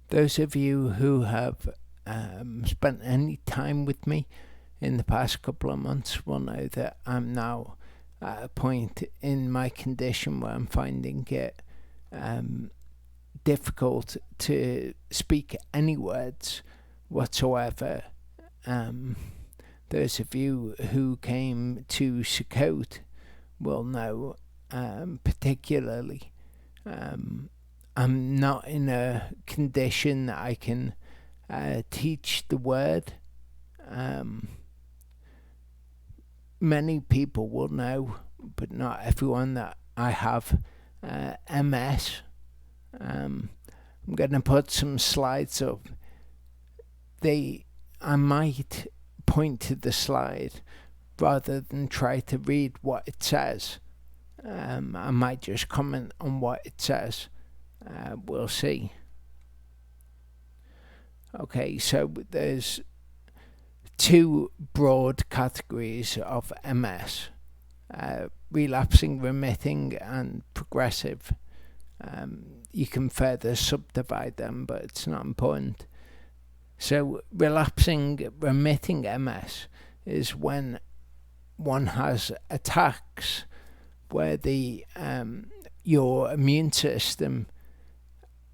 Those of you who have spent any time with me in the past couple of months will know that I'm now at a point in my condition where I'm finding it difficult to speak any words whatsoever. Those of you who came to Sukkot will know particularly I'm not in a condition that I can teach the word. Many people will know, but not everyone, that I have MS. I'm going to put some slides up. I might point to the slide rather than try to read what it says. I might just comment on what it says. We'll see. Okay, so there's two broad categories of MS, relapsing, remitting, and progressive. You can further subdivide them, but it's not important. So relapsing, remitting MS is when one has attacks where your immune system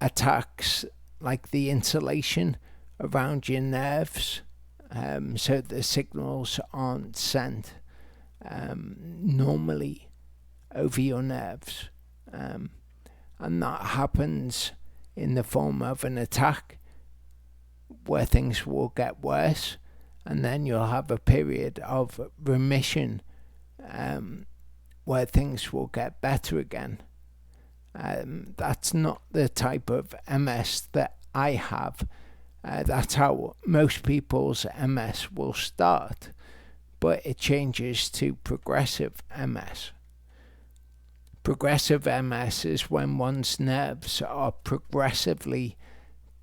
attacks like the insulation around your nerves, so the signals aren't sent normally over your nerves, and that happens in the form of an attack where things will get worse, and then you'll have a period of remission where things will get better again. That's not the type of MS that I have. That's how most people's MS will start, but it changes to progressive MS. Progressive MS is when one's nerves are progressively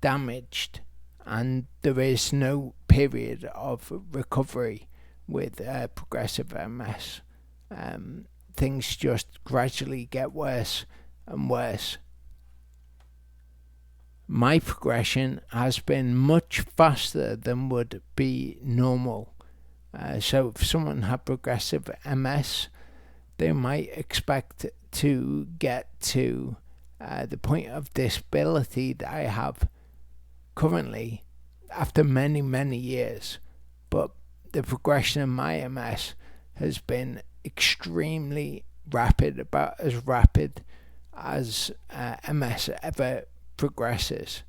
damaged and there is no period of recovery with progressive MS. Things just gradually get worse and worse. My progression has been much faster than would be normal. So if someone had progressive MS, they might expect to get to the point of disability that I have currently after many, many years. But the progression of my MS has been extremely rapid, about as rapid as MS ever progresses.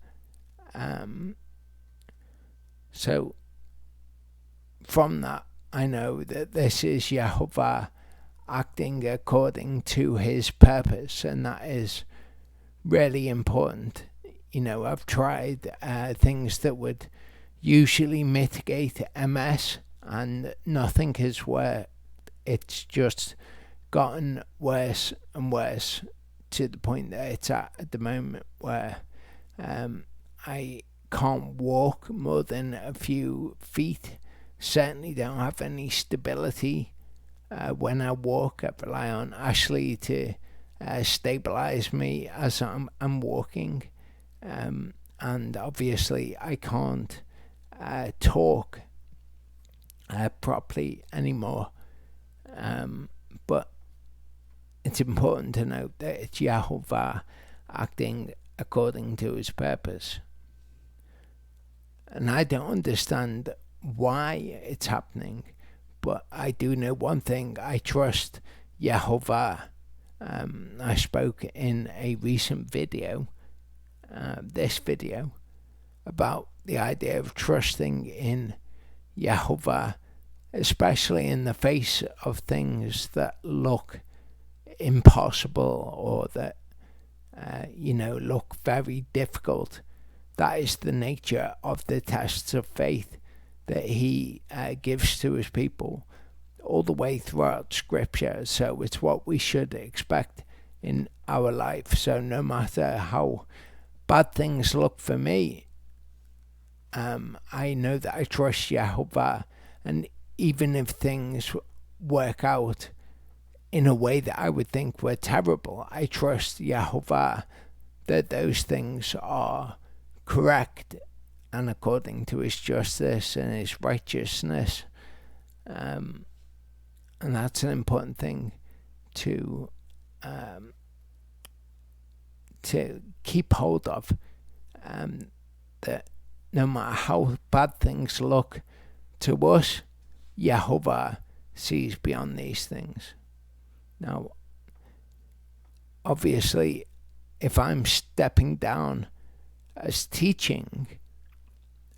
So from that, I know that this is Yehovah acting according to his purpose, and that is really important. I've tried things that would usually mitigate MS, and nothing has worked. It's just gotten worse and worse to the point that it's at the moment where I can't walk more than a few feet. Certainly don't have any stability when I walk. I rely on Ashley to stabilize me as I'm walking, and obviously I can't talk properly anymore. But it's important to note that it's Yehovah acting according to his purpose. And I don't understand why it's happening, but I do know one thing: I trust Yehovah. I spoke in a recent video, this video, about the idea of trusting in Yehovah, especially in the face of things that look impossible or that look very difficult. That is the nature of the tests of faith that he gives to his people all the way throughout Scripture. So it's what we should expect in our life. So no matter how bad things look for me, I know that I trust Yehovah, and even if things work out in a way that I would think were terrible, I trust Yehovah that those things are correct and according to his justice and his righteousness. And that's an important thing to keep hold of. That no matter how bad things look to us, Yehovah sees beyond these things. Now, obviously, if I'm stepping down as teaching,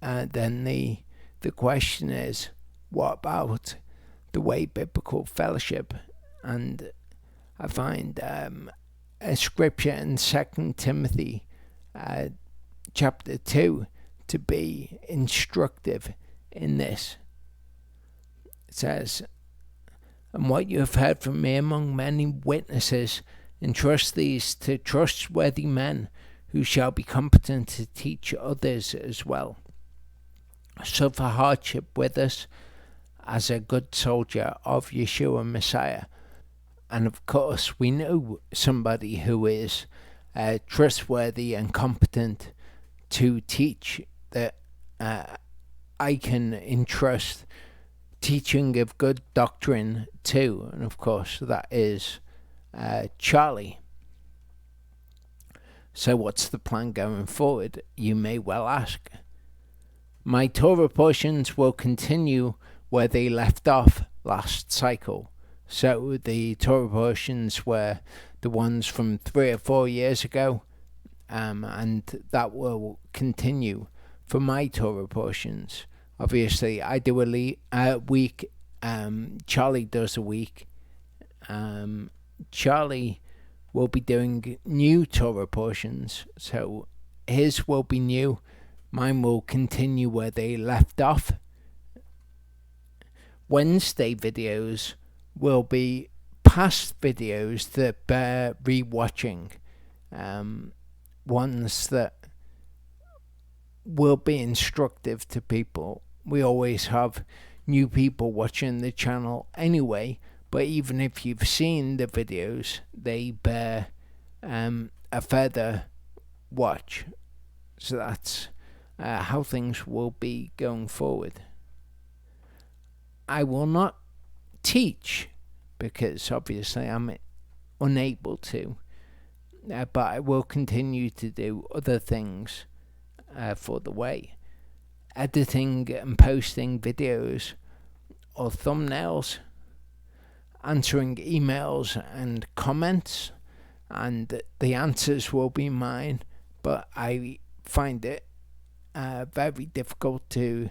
then the question is, what about the Way Biblical Fellowship? And I find a scripture in 2 Timothy chapter 2 to be instructive in this. It says, "And what you have heard from me among many witnesses, entrust these to trustworthy men who shall be competent to teach others as well. Suffer hardship with us as a good soldier of Yeshua Messiah." And of course, we know somebody who is trustworthy and competent to teach, that I can entrust teaching of good doctrine to. And of course, that is Charlie. So what's the plan going forward, you may well ask? My Torah portions will continue where they left off last cycle. So the Torah portions were the ones from 3 or 4 years ago, and that will continue for my Torah portions. Obviously, I do a week, Charlie does a week. Charlie will be doing new Torah portions, so his will be new. Mine will continue where they left off. Wednesday videos will be past videos that bear rewatching, ones that will be instructive to people. We always have new people watching the channel anyway, but even if you've seen the videos, they bear a further watch. So that's how things will be going forward. I will not teach because obviously I'm unable to, but I will continue to do other things for the way. Editing and posting videos or thumbnails, answering emails and comments, and the answers will be mine, but I find it very difficult to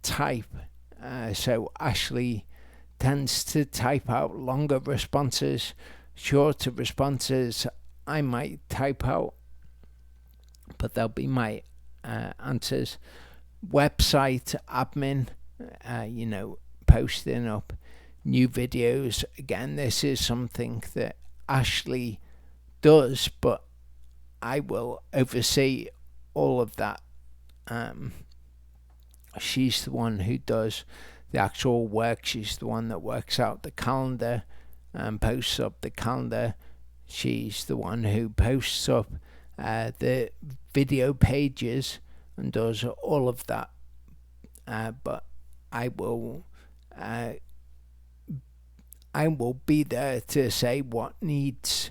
type. So Ashley tends to type out longer responses. Shorter responses I might type out, but they'll be my answers. Website admin, posting up new videos. Again, this is something that Ashley does, but I will oversee all of that. She's the one who does the actual work. She's the one that works out the calendar and posts up the calendar. She's the one who posts up the video pages and does all of that. But I will be there to say what needs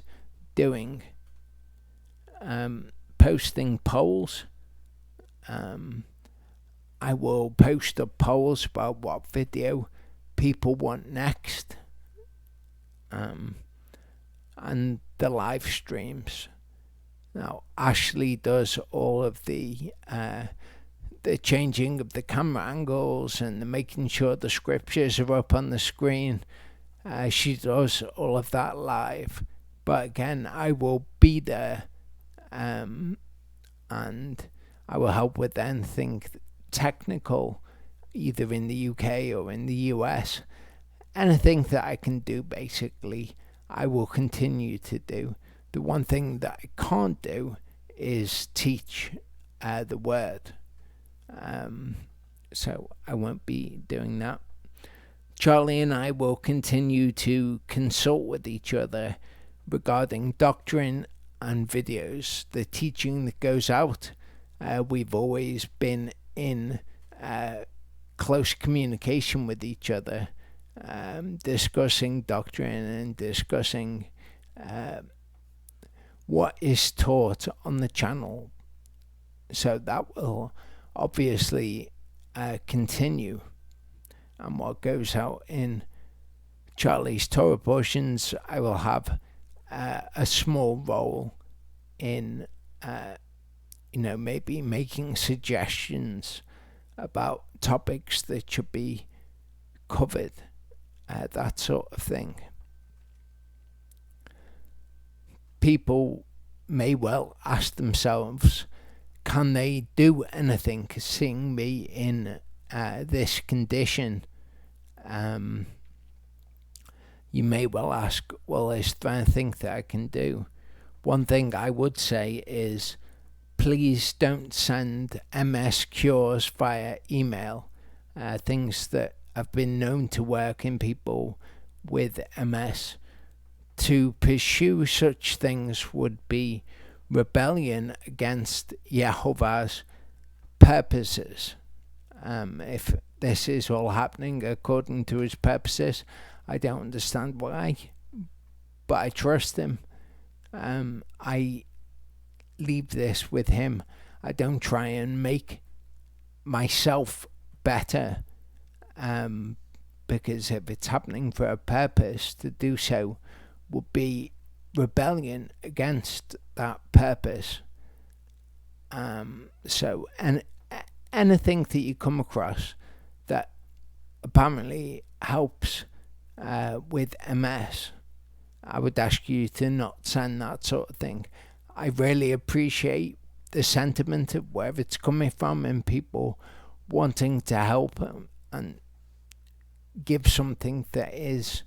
doing. Posting polls. I will post up polls about what video people want next, and the live streams. Now, Ashley does all of the changing of the camera angles and the making sure the scriptures are up on the screen. She does all of that live. But again, I will be there, and I will help with anything technical, either in the UK or in the US. Anything that I can do, basically, I will continue to do. The one thing that I can't do is teach the word. So I won't be doing that. Charlie and I will continue to consult with each other regarding doctrine and videos, the teaching that goes out, we've always been in close communication with each other, discussing doctrine and discussing what is taught on the channel. So that will obviously continue. And what goes out in Charlie's Torah portions, I will have a small role in, maybe making suggestions about topics that should be covered, that sort of thing. People may well ask themselves, can they do anything seeing me in this condition? You may well ask, well, is there anything that I can do? One thing I would say is, please don't send MS cures via email. Things that have been known to work in people with MS. To pursue such things would be rebellion against Yehovah's purposes. If this is all happening according to his purposes, I don't understand why, but I trust him. I leave this with him. I don't try and make myself better, because if it's happening for a purpose, to do so would be rebellion against that purpose. So, and anything that you come across that apparently helps with MS, I would ask you to not send that sort of thing. I really appreciate the sentiment of where it's coming from and people wanting to help and give something that is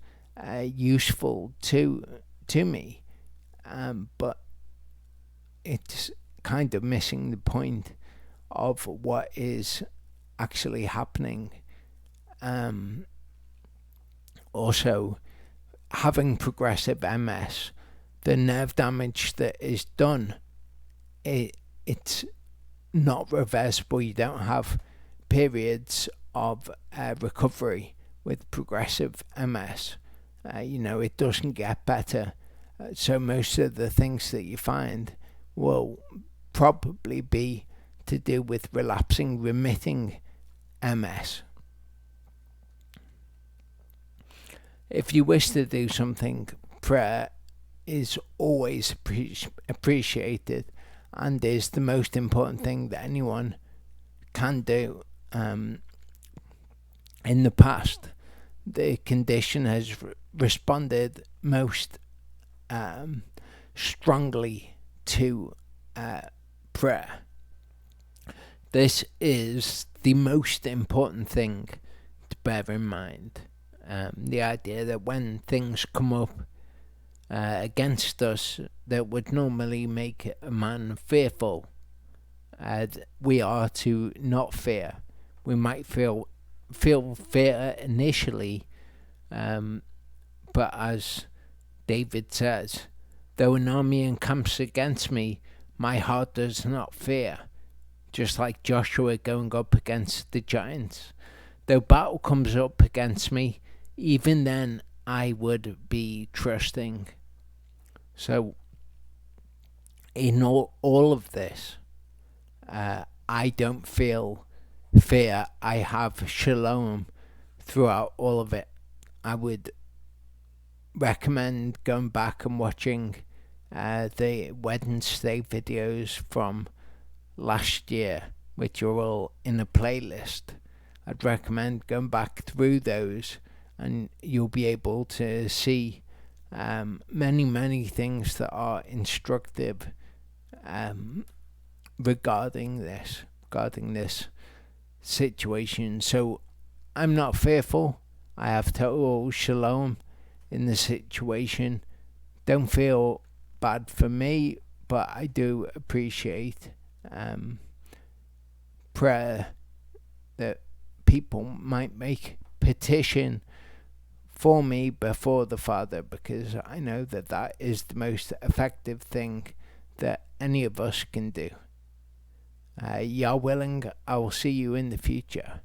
useful to me, but it's kind of missing the point of what is actually happening. Also, having progressive MS, the nerve damage that is done, it's not reversible. You don't have periods of recovery with progressive MS. It doesn't get better. So most of the things that you find will probably be to do with relapsing, remitting MS. If you wish to do something, prayer is always appreciated and is the most important thing that anyone can do. In the past, the condition has responded most strongly to prayer. This is the most important thing to bear in mind. The idea that when things come up against us that would normally make a man fearful, we are to not fear. We might feel fear initially, but as David says, though an army encamps against me, my heart does not fear. Just like Joshua going up against the giants. Though battle comes up against me, even then I would be trusting. So in all of this, I don't feel fear. I have shalom throughout all of it. I would recommend going back and watching the Wednesday videos from last year, which are all in a playlist. I'd recommend going back through those, and you'll be able to see many things that are instructive regarding this situation. So I'm not fearful. I have total shalom in the situation. Don't feel bad for me, but I do appreciate prayer that people might make petition for me before the Father, because I know that that is the most effective thing that any of us can do. You're willing, I will see you in the future.